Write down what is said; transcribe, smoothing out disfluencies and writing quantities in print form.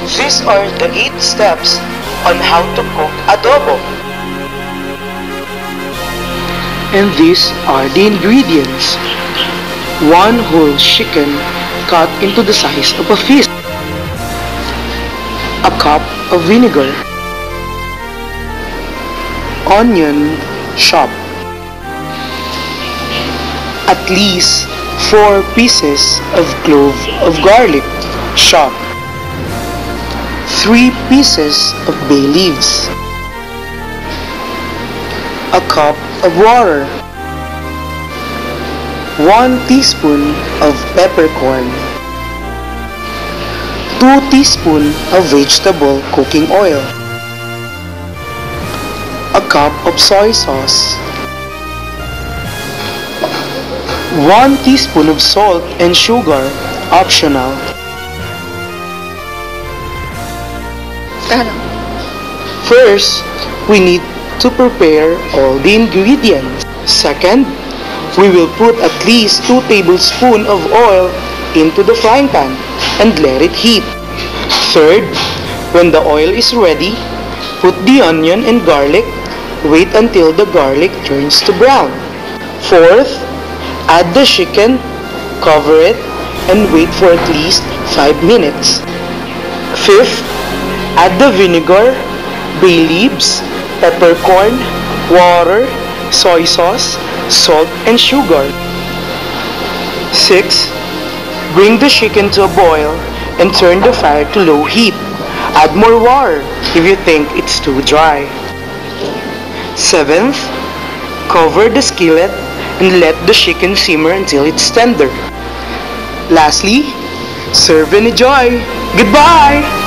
These are the 8 steps on how to cook adobo. And these are the ingredients. 1 whole chicken cut into the size of a fist. A cup of vinegar. Onion chopped. At least 4 pieces of clove of garlic chopped. 3 pieces of bay leaves. A cup of water. 1 teaspoon of peppercorn. 2 teaspoons of vegetable cooking oil. A cup of soy sauce. 1 teaspoon of salt and sugar, optional. First, we need to prepare all the ingredients. Second, we will put at least 2 tablespoons of oil into the frying pan and let it heat. Third, when the oil is ready, put the onion and garlic. Wait until the garlic turns to brown. Fourth, add the chicken, cover it, and wait for at least 5 minutes. Fifth, add the vinegar, bay leaves, peppercorn, water, soy sauce, salt, and sugar. 6. Bring the chicken to a boil and turn the fire to low heat. Add more water if you think it's too dry. 7th, cover the skillet and let the chicken simmer until it's tender. Lastly, serve and enjoy. Goodbye!